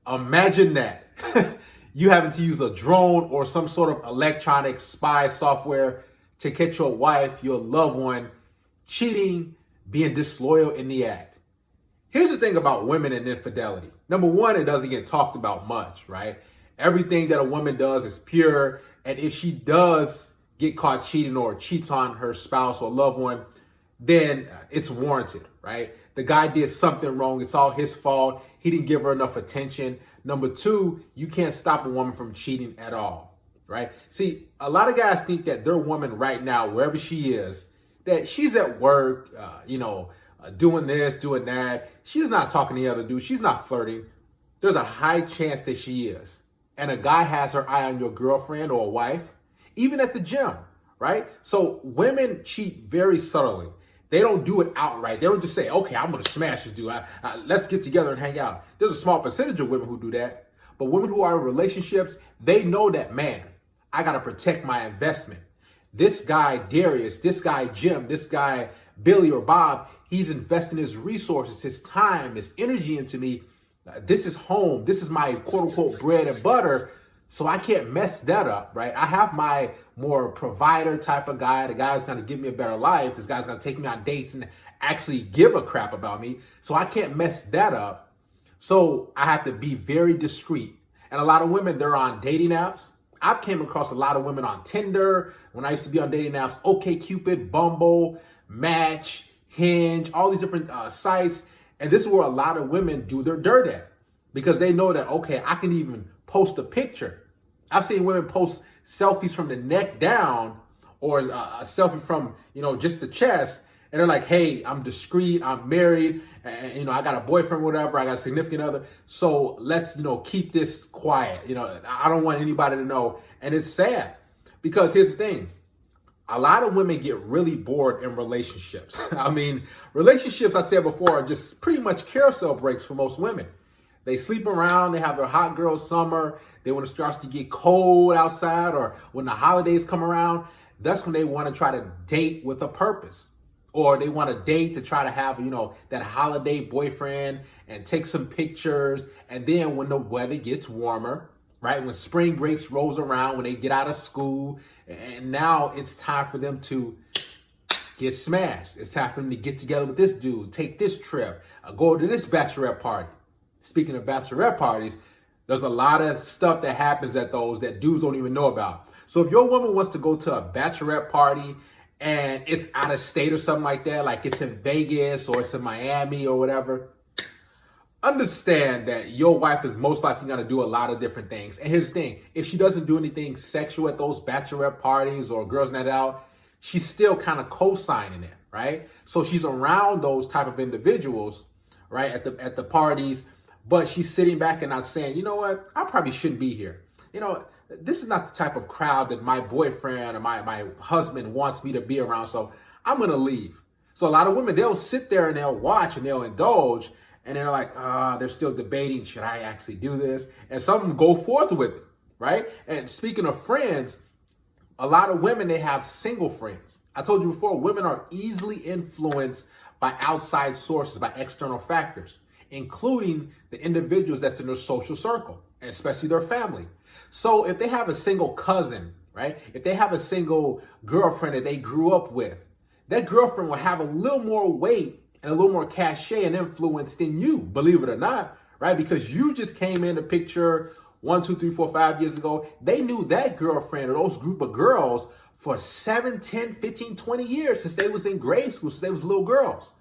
Imagine that. You having to use a drone or some sort of electronic spy software to catch your wife, your loved one, cheating, being disloyal in the act. Here's the thing about women and infidelity. Number one, it doesn't get talked about much, right? Everything that a woman does is pure. And if she does get caught cheating or cheats on her spouse or loved one, then it's warranted, right? The guy did something wrong. It's all his fault. He didn't give her enough attention. Number two, you can't stop a woman from cheating at all, right? See, a lot of guys think that their woman right now, wherever she is, that she's at work, doing this, doing that. She's not talking to the other dude. She's not flirting. There's a high chance that she is. And a guy has her eye on your girlfriend or wife, even at the gym, right? So women cheat very subtly. They don't do it outright. They don't just say, okay, I'm going to smash this dude. Let's get together and hang out. There's a small percentage of women who do that. But women who are in relationships, they know that, man, I got to protect my investment. This guy, Darius, this guy, Jim, this guy, Billy or Bob, he's investing his resources, his time, his energy into me. This is home. This is my quote unquote bread and butter. So I can't mess that up, right? I have my more provider type of guy. The guy's going to give me a better life. This guy's going to take me on dates and actually give a crap about me. So I can't mess that up. So I have to be very discreet. And a lot of women, they're on dating apps. I've came across a lot of women on Tinder. When I used to be on dating apps, OkCupid, Bumble, Match, Hinge, all these different sites. And this is where a lot of women do their dirt at, because they know that, okay, I can even post a picture. I've seen women post selfies from the neck down or a selfie from, just the chest. And they're like, hey, I'm discreet, I'm married, and, I got a boyfriend, whatever, I got a significant other. So let's, keep this quiet. I don't want anybody to know. And it's sad because here's the thing. A lot of women get really bored in relationships. I mean, relationships, I said before, are just pretty much carousel breaks for most women. They sleep around, they have their hot girl summer. Then when it starts to get cold outside or when the holidays come around, that's when they want to try to date with a purpose. Or they want to date to try to have, that holiday boyfriend and take some pictures. And then when the weather gets warmer, right, when spring breaks rolls around, when they get out of school, and now it's time for them to get smashed. It's time for them to get together with this dude, take this trip, go to this bachelorette party. Speaking of bachelorette parties, there's a lot of stuff that happens at those that dudes don't even know about. So if your woman wants to go to a bachelorette party and it's out of state or something like that, like it's in Vegas or it's in Miami or whatever, understand that your wife is most likely going to do a lot of different things. And here's the thing, if she doesn't do anything sexual at those bachelorette parties or girls' night out, she's still kind of co-signing it, right? So she's around those type of individuals, right, at the parties, but she's sitting back and not saying, you know what, I probably shouldn't be here. You know, this is not the type of crowd that my boyfriend or my husband wants me to be around, so I'm going to leave. So a lot of women, they'll sit there and they'll watch and they'll indulge, and they're like, they're still debating, should I actually do this? And some of them go forth with it, right? And speaking of friends, a lot of women, they have single friends. I told you before, women are easily influenced by outside sources, by external factors, including the individuals that's in their social circle, and especially their family. So if they have a single cousin, right? If they have a single girlfriend that they grew up with, that girlfriend will have a little more weight and a little more cachet and influence than you, believe it or not, right? Because you just came in the picture 1, 2, 3, 4, 5 years ago. They knew that girlfriend or those group of girls for 7, 10, 15, 20 years since they was in grade school, since they was little girls.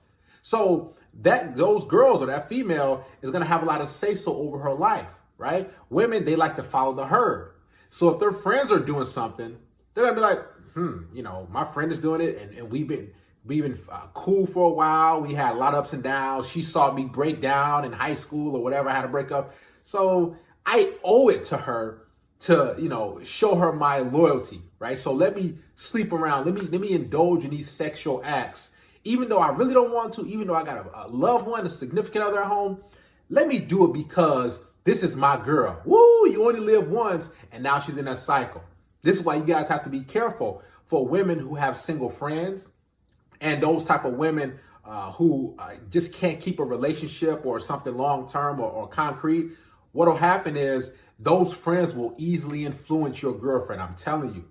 So those girls or that female is going to have a lot of say-so over her life, right? Women, they like to follow the herd. So if their friends are doing something, they're going to be like, you know, my friend is doing it, and we've been cool for a while. We had a lot of ups and downs. She saw me break down in high school or whatever. I had to break up. So I owe it to her to, you know, show her my loyalty, right? So let me sleep around. Let me indulge in these sexual acts. Even though I really don't want to, even though I got a loved one, a significant other at home, let me do it because this is my girl. Woo, you only live once, and now she's in that cycle. This is why you guys have to be careful for women who have single friends and those type of women who just can't keep a relationship or something long-term or concrete. What'll happen is those friends will easily influence your girlfriend. I'm telling you.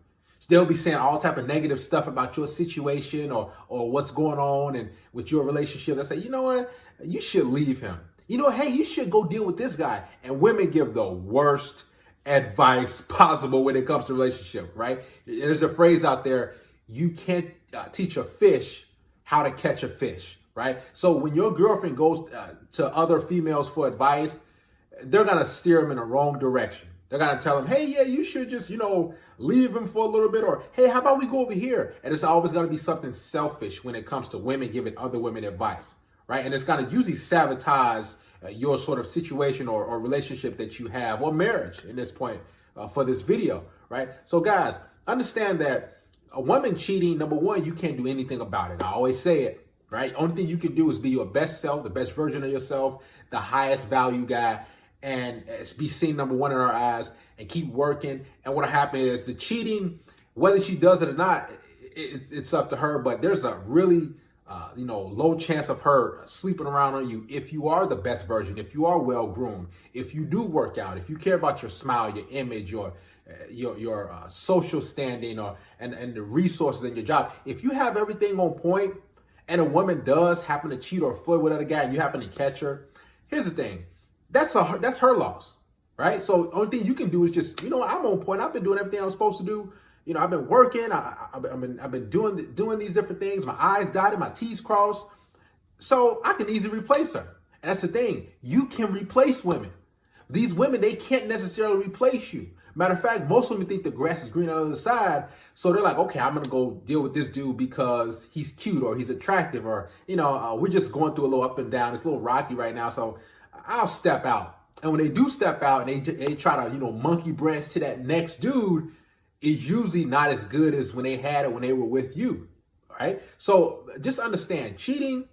They'll be saying all type of negative stuff about your situation or what's going on and with your relationship. They'll say, you know what? You should leave him. You know, hey, you should go deal with this guy. And women give the worst advice possible when it comes to relationship, right? There's a phrase out there, you can't teach a fish how to catch a fish, right? So when your girlfriend goes to other females for advice, they're going to steer them in the wrong direction. They're going to tell them, hey, yeah, you should just, you know, leave him for a little bit. Or, hey, how about we go over here? And it's always going to be something selfish when it comes to women giving other women advice, right? And it's going to usually sabotage your sort of situation or relationship that you have, or marriage in this point for this video, right? So guys, understand that a woman cheating, number one, you can't do anything about it. I always say it, right? Only thing you can do is be your best self, the best version of yourself, the highest value guy, and be seen number one in our eyes, and keep working. And what'll happen is the cheating, whether she does it or not, it's up to her. But there's a really, low chance of her sleeping around on you if you are the best version, if you are well groomed, if you do work out, if you care about your smile, your image, your social standing, and the resources in your job. If you have everything on point, and a woman does happen to cheat or flirt with another guy, and you happen to catch her, here's the thing. That's her loss, right? So the only thing you can do is just, you know what, I'm on point. I've been doing everything I'm supposed to do. You know, I've been working. I've been doing these different things. My I's dotted, my T's crossed. So I can easily replace her. And that's the thing. You can replace women. These women, they can't necessarily replace you. Matter of fact, most women think the grass is green on the other side. So they're like, okay, I'm going to go deal with this dude because he's cute or he's attractive, or, we're just going through a little up and down. It's a little rocky right now. So I'll step out. And when they do step out and they try to, monkey branch to that next dude, it's usually not as good as when they had it when they were with you. All right. So just understand, cheating,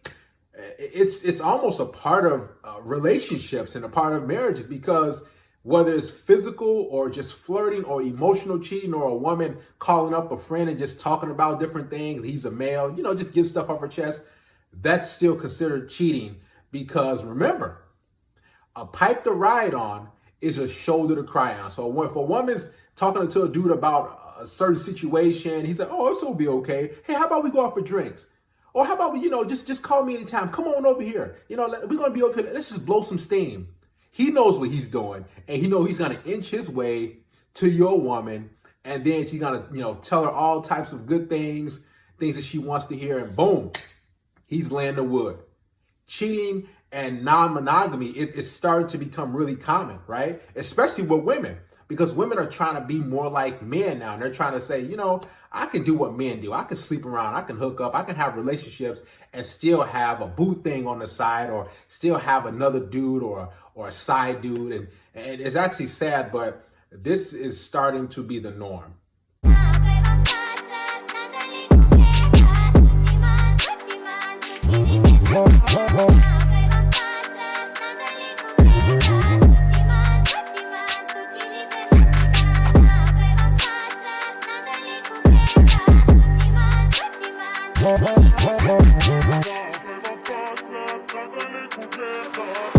it's almost a part of relationships and a part of marriages, because whether it's physical or just flirting or emotional cheating, or a woman calling up a friend and just talking about different things, he's a male, just get stuff off her chest, that's still considered cheating. Because remember, a pipe to ride on is a shoulder to cry on. So if a woman's talking to a dude about a certain situation, he's like, oh, this will be okay. Hey, how about we go out for drinks? Or how about we, just call me anytime. Come on over here. We're going to be over here. Let's just blow some steam. He knows what he's doing, and he knows he's going to inch his way to your woman, and then she's going to, tell her all types of good things things that she wants to hear, and boom, he's laying the wood. Cheating and non-monogamy is starting to become really common, right? Especially with women, because women are trying to be more like men now. And they're trying to say, you know, I can do what men do. I can sleep around, I can hook up, I can have relationships and still have a boo thing on the side, or still have another dude or a side dude. And it's actually sad, but this is starting to be the norm. Thank you.